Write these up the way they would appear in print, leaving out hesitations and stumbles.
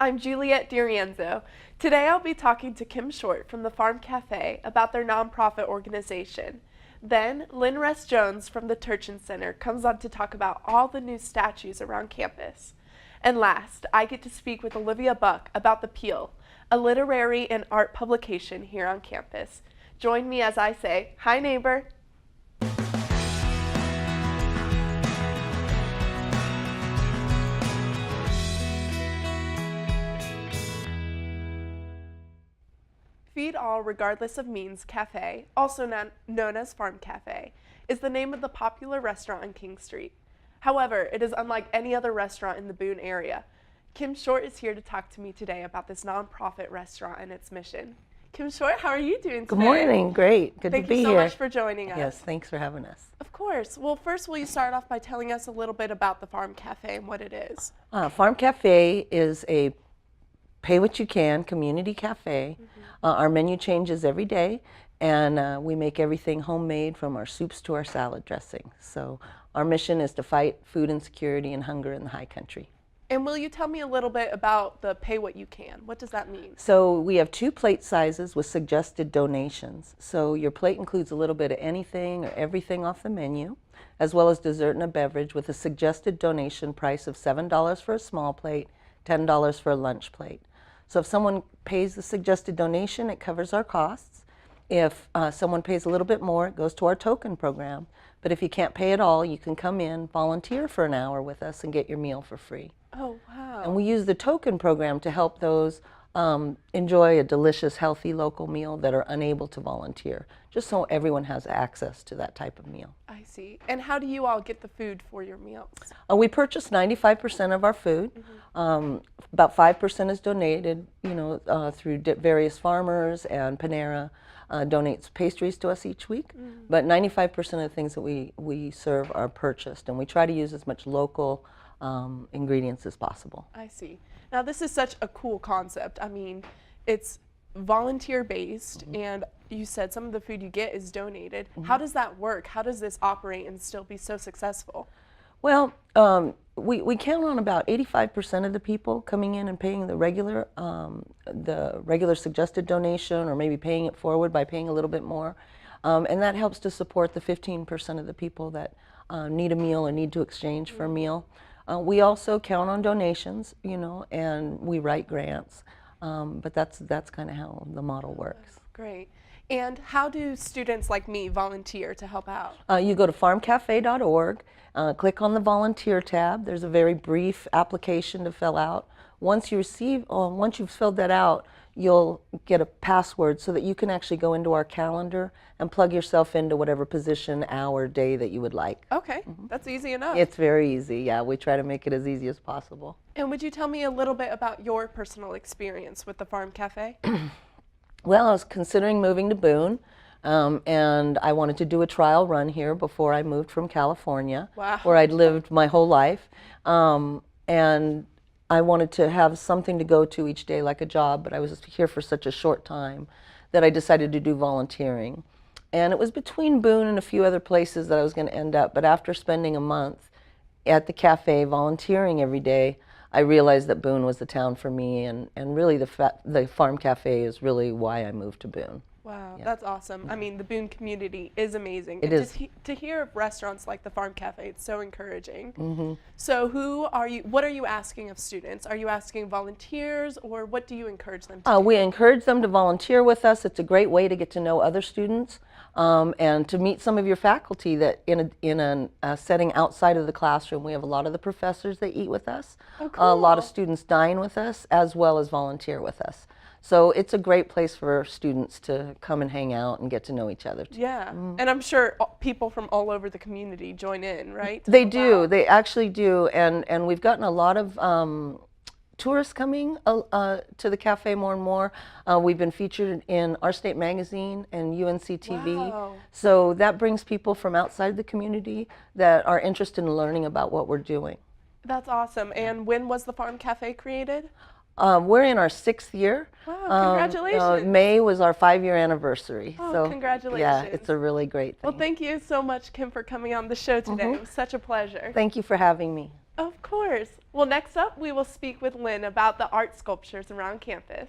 I'm Juliet DeRienzo. Today I'll be talking to Kim Short from the F.A.R.M Cafe about their nonprofit organization. Then Lynn Rest-Jones from the Turchin Center comes on to talk about all the new statues around campus. And last, I get to speak with Olivia Buck about The Peel, a literary and art publication here on campus. Join me as I say, hi neighbor. Feed All Regardless of Means Cafe, also known as F.A.R.M Cafe, is the name of the popular restaurant on King Street. However, it is unlike any other restaurant in the Boone area. Kim Short is here to talk to me today about this nonprofit restaurant and its mission. Kim Short, how are you doing today? Good morning. Great. Good to be here. Thank you so much for joining us. Yes, thanks for having us. Of course. Well, first, will you start off by telling us a little bit about the F.A.R.M Cafe and what it is? F.A.R.M Cafe is a pay what you can community cafe. Our menu changes every day, and we make everything homemade from our soups to our salad dressing. So our mission is to fight food insecurity and hunger in the high country. And will you tell me a little bit about the pay what you can? What does that mean? So we have 2 plate sizes with suggested donations. So your plate includes a little bit of anything or everything off the menu, as well as dessert and a beverage with a suggested donation price of $7 for a small plate, $10 for a lunch plate. So if someone pays the suggested donation, it covers our costs. If someone pays a little bit more, it goes to our token program. But if you can't pay at all, you can come in, volunteer for an hour with us, and get your meal for free. Oh, wow. And we use the token program to help those enjoy a delicious, healthy local meal that are unable to volunteer, just so everyone has access to that type of meal. I see. And how do you all get the food for your meals? We purchase 95% of our food. About 5% is donated, through various farmers, and Panera donates pastries to us each week. But 95% of the things that we serve are purchased, and we try to use as much local ingredients as possible. I see. Now this is such a cool concept. I mean, it's volunteer based, and you said some of the food you get is donated. How does that work? How does this operate and still be so successful? Well, we count on about 85% of the people coming in and paying the regular suggested donation, or maybe paying it forward by paying a little bit more. And that helps to support the 15% of the people that need a meal or need to exchange for a meal. We also count on donations, and we write grants. But that's kind of how the model works. Great. And how do students like me volunteer to help out? You go to farmcafe.org, click on the volunteer tab. There's a very brief application to fill out. Once you've filled that out, you'll get a password so that you can actually go into our calendar and plug yourself into whatever position, hour, day that you would like. Okay, that's easy enough. It's very easy, yeah. We try to make it as easy as possible. And would you tell me a little bit about your personal experience with the F.A.R.M Cafe? Well, I was considering moving to Boone, and I wanted to do a trial run here before I moved from California, where I'd lived my whole life. And I wanted to have something to go to each day, like a job, but I was here for such a short time that I decided to do volunteering. And it was between Boone and a few other places that I was going to end up, but after spending a month at the cafe volunteering every day, I realized that Boone was the town for me, and really the F.A.R.M Cafe is really why I moved to Boone. Wow, yeah. That's awesome. I mean, the Boone community is amazing. It is. To hear of restaurants like the F.A.R.M Cafe, it's so encouraging. So what are you asking of students? Are you asking volunteers, or what do you encourage them to do? We encourage them to volunteer with us. It's a great way to get to know other students, and to meet some of your faculty that in a setting outside of the classroom. We have a lot of the professors that eat with us. Oh, cool. A lot of students dine with us, as well as volunteer with us. So it's a great place for students to come and hang out and get to know each other. Yeah, and I'm sure people from all over the community join in, right? They do. They actually do, and we've gotten a lot of tourists coming to the cafe more and more. We've been featured in Our State Magazine and UNC TV. Wow. So that brings people from outside the community that are interested in learning about what we're doing. That's awesome. And when was the F.A.R.M Cafe created? We're in our 6th year. Wow, congratulations. May was our 5-year anniversary. Oh, so, congratulations. Yeah, it's a really great thing. Well, thank you so much, Kim, for coming on the show today. It was such a pleasure. Thank you for having me. Of course. Well, next up, we will speak with Lynn about the art sculptures around campus.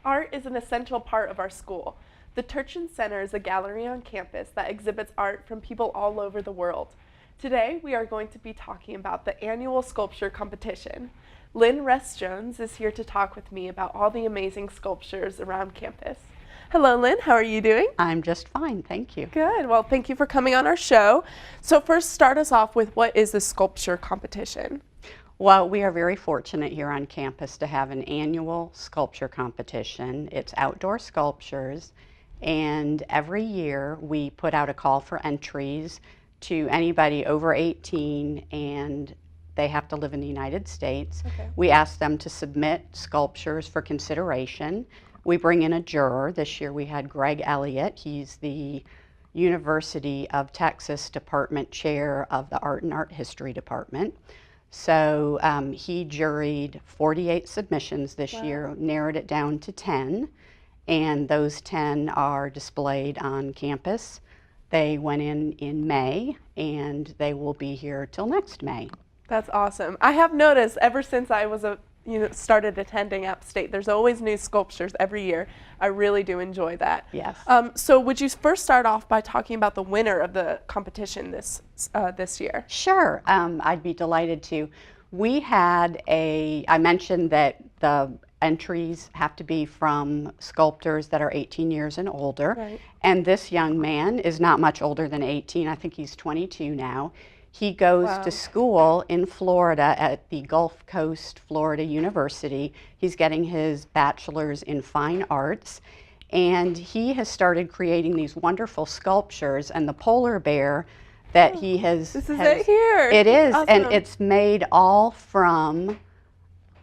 Art is an essential part of our school. The Turchin Center is a gallery on campus that exhibits art from people all over the world. Today, we are going to be talking about the annual sculpture competition. Lynn Rest-Jones is here to talk with me about all the amazing sculptures around campus. Hello, Lynn. How are you doing? I'm just fine, thank you. Good. Well, thank you for coming on our show. So first, start us off with what is the sculpture competition? Well, we are very fortunate here on campus to have an annual sculpture competition. It's outdoor sculptures, and every year we put out a call for entries to anybody over 18, and they have to live in the United States. Okay. We ask them to submit sculptures for consideration. We bring in a juror. This year we had Greg Elliott. He's the University of Texas Department Chair of the Art and Art History Department. So he juried 48 submissions this year, narrowed it down to 10, and those 10 are displayed on campus. They went in May, and they will be here till next May. That's awesome. I have noticed ever since I was started attending App State, there's always new sculptures every year. I really do enjoy that. Yes. So would you first start off by talking about the winner of the competition this year? Sure, I'd be delighted to. We had I mentioned that the entries have to be from sculptors that are 18 years and older. Right. And this young man is not much older than 18. I think he's 22 now. He goes to school in Florida at the Gulf Coast Florida University. He's getting his bachelor's in fine arts, and he has started creating these wonderful sculptures, and the polar bear that he has... This is it here. It is, awesome. And it's made all from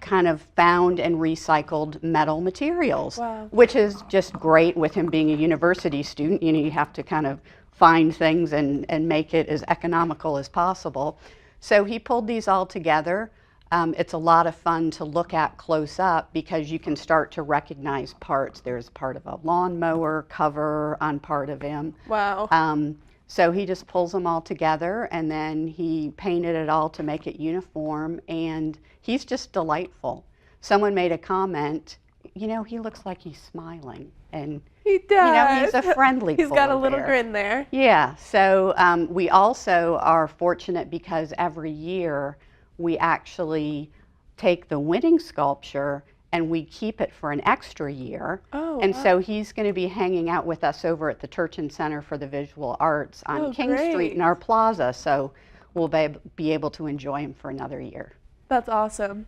kind of found and recycled metal materials, which is just great with him being a university student. You know, you have to kind of find things and make it as economical as possible. So he pulled these all together. It's a lot of fun to look at close up because you can start to recognize parts. There's part of a lawnmower cover on part of him. Wow. So he just pulls them all together, and then he painted it all to make it uniform, and he's just delightful. Someone made a comment, you know, he looks like he's smiling, and he does. You know, he's a friendly He's got a polar little bear. grin there. Yeah, so we also are fortunate because every year we actually take the winning sculpture and we keep it for an extra year. Oh, and wow. so he's going to be hanging out with us over at the Turchin Center for the Visual Arts on King great. Street in our plaza, so we'll be able to enjoy him for another year. That's awesome.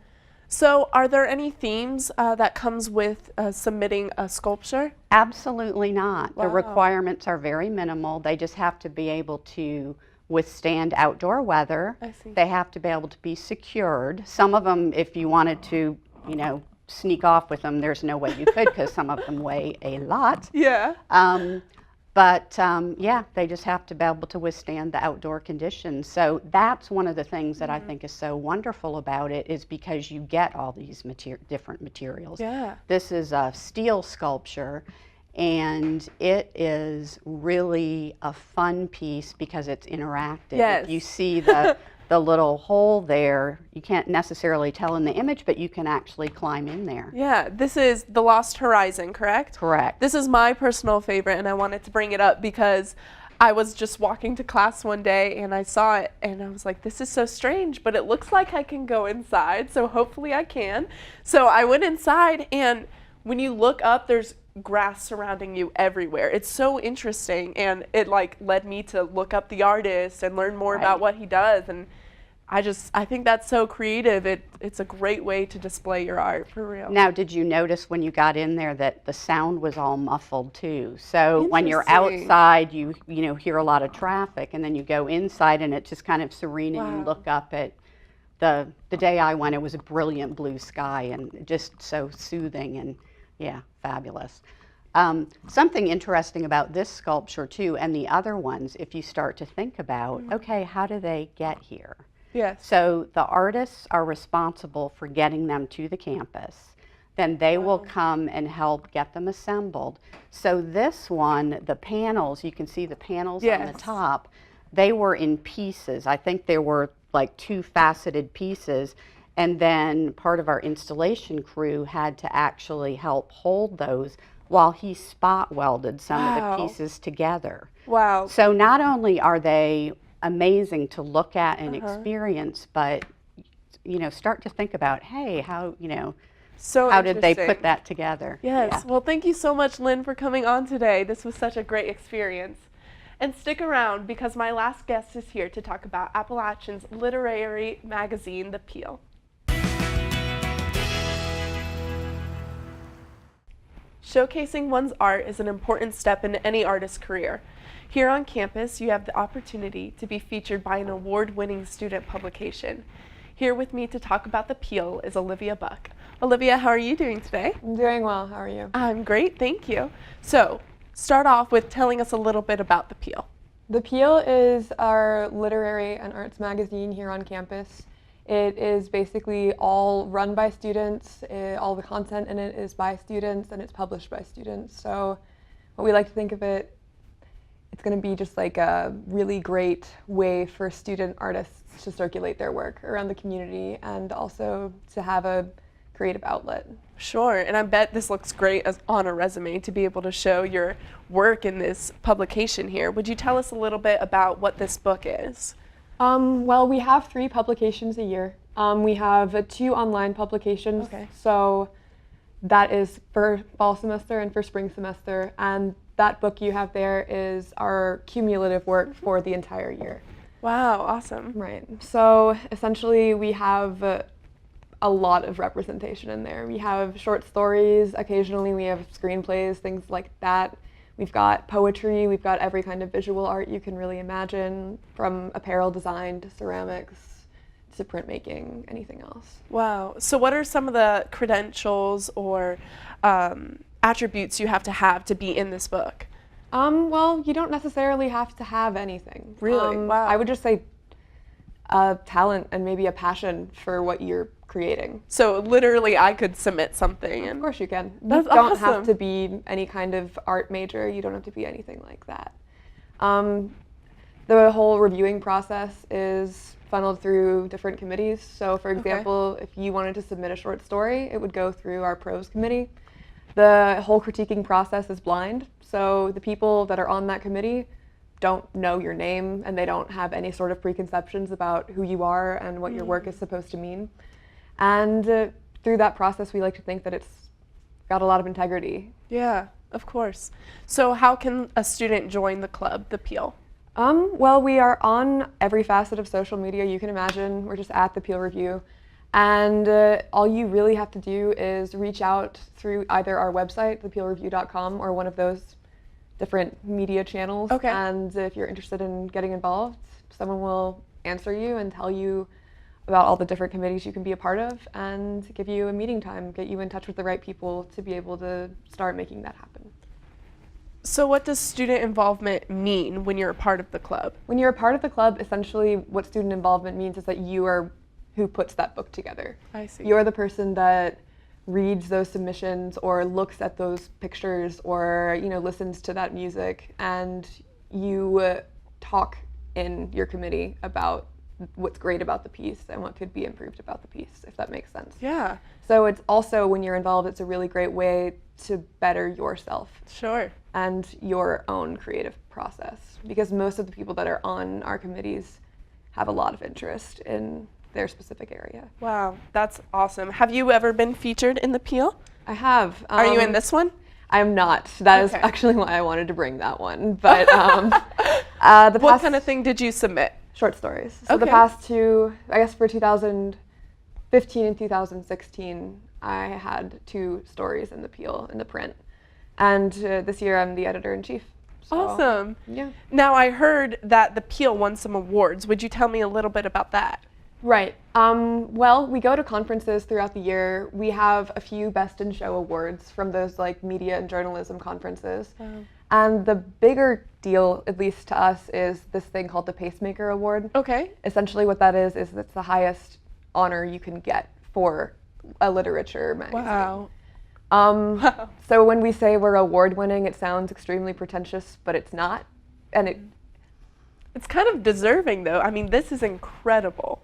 So are there any themes that comes with submitting a sculpture? Absolutely not. Wow. The requirements are very minimal. They just have to be able to withstand outdoor weather. I see. They have to be able to be secured. Some of them, if you wanted to, you know, sneak off with them, there's no way you could because some of them weigh a lot. Yeah. Yeah, they just have to be able to withstand the outdoor conditions. So that's one of the things that I think is so wonderful about it, is because you get all these different materials. Yeah. This is a steel sculpture, and it is really a fun piece because it's interactive. Yes. You see the little hole there. You can't necessarily tell in the image, but you can actually climb in there. Yeah, this is The Lost Horizon, correct? Correct. This is my personal favorite, and I wanted to bring it up because I was just walking to class one day and I saw it and I was like, this is so strange, but it looks like I can go inside, so hopefully I can. So I went inside, and when you look up, there's grass surrounding you everywhere. It's so interesting, and it like led me to look up the artist and learn more about what he does, and I think that's so creative. It's a great way to display your art, for real. Now, did you notice when you got in there that the sound was all muffled too? So when you're outside, you know, hear a lot of traffic, and then you go inside and it's just kind of serene, and you look up at the day I went, it was a brilliant blue sky and just so soothing, and yeah, fabulous. Something interesting about this sculpture too, and the other ones, if you start to think about, okay, how do they get here? Yes. So the artists are responsible for getting them to the campus. then they will come and help get them assembled. So this one, the panels, you can see the panels on the top, they were in pieces. I think there were like 2 faceted pieces, and then part of our installation crew had to actually help hold those while he spot welded some of the pieces together. Wow. So not only are they amazing to look at and experience, but start to think about, hey, how how did they put that together? Yes. Yeah. Well, thank you so much, Lynn, for coming on today. This was such a great experience. And stick around, because my last guest is here to talk about Appalachian's literary magazine, The Peel. Showcasing one's art is an important step in any artist's career. Here on campus, you have the opportunity to be featured by an award-winning student publication. Here with me to talk about The Peel is Olivia Buck. Olivia, how are you doing today? I'm doing well. How are you? I'm great, thank you. So, start off with telling us a little bit about The Peel. The Peel is our literary and arts magazine here on campus. It is basically all run by students. All the content in it is by students, and it's published by students. So what we like to think of it, it's going to be just like a really great way for student artists to circulate their work around the community and also to have a creative outlet. Sure, and I bet this looks great on a resume to be able to show your work in this publication here. Would you tell us a little bit about what this book is? Well, we have 3 publications a year. We have 2 online publications, so that is for fall semester and for spring semester, and that book you have there is our cumulative work for the entire year. Wow, awesome. Right, so essentially we have a lot of representation in there. We have short stories, occasionally we have screenplays, things like that. We've got poetry, we've got every kind of visual art you can really imagine, from apparel design to ceramics to printmaking, anything else. Wow. So what are some of the credentials or attributes you have to be in this book? Well, you don't necessarily have to have anything. Really? Wow. I would just say a talent and maybe a passion for what you're creating. So literally I could submit something. Of course you can. That's you don't awesome. have to be any kind of art major. You don't have to be anything like that. The whole reviewing process is funneled through different committees. So for example, if you wanted to submit a short story, it would go through our prose committee. The whole critiquing process is blind. So the people that are on that committee don't know your name, and they don't have any sort of preconceptions about who you are and what your work is supposed to mean. And through that process, we like to think that it's got a lot of integrity. Yeah, of course. So how can a student join the club, The Peel? Well, we are on every facet of social media you can imagine. We're just at The Peel Review. And all you really have to do is reach out through either our website, thepeelreview.com, or one of those different media channels. And if you're interested in getting involved, someone will answer you and tell you about all the different committees you can be a part of and give you a meeting time, get you in touch with the right people to be able to start making that happen. So what does student involvement mean when you're a part of the club? When you're a part of the club, essentially what student involvement means is that you are who puts that book together. I see. You're the person that reads those submissions or looks at those pictures or listens to that music, and you talk in your committee about what's great about the piece and what could be improved about the piece, if that makes sense. Yeah. So it's also, when you're involved, it's a really great way to better yourself. Sure. And your own creative process, because most of the people that are on our committees have a lot of interest in their specific area. Wow, that's awesome. Have you ever been featured in The Peel? I have. Are you in this one? I'm not. That is actually why I wanted to bring that one. But what kind of thing did you submit? Short stories. So the past 2, I guess for 2015 and 2016, I had 2 stories in The Peel in the print. And this year I'm the editor-in-chief. So, awesome. Yeah. Now I heard that The Peel won some awards. Would you tell me a little bit about that? Right. Well, we go to conferences throughout the year. We have a few Best in Show awards from those like media and journalism conferences. And the bigger deal, at least to us, is this thing called the Pacemaker Award. Okay. Essentially what that is it's the highest honor you can get for a literature magazine. Wow. So when we say we're award-winning, it sounds extremely pretentious, but it's not. And it's kind of deserving, though. I mean, this is incredible.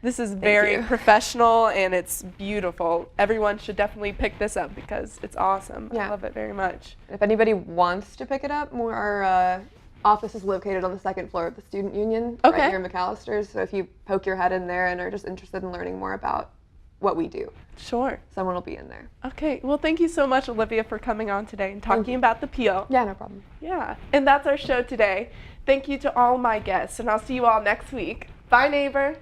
This is very professional, and it's beautiful. Everyone should definitely pick this up because it's awesome. I love it very much. If anybody wants to pick it up, our office is located on the second floor of the Student Union, right here in McAllister's. So if you poke your head in there and are just interested in learning more about what we do, sure, someone will be in there. Okay, well, thank you so much, Olivia, for coming on today and talking about the Peel. Yeah, no problem. Yeah, and that's our show today. Thank you to all my guests, and I'll see you all next week. Bye, neighbor.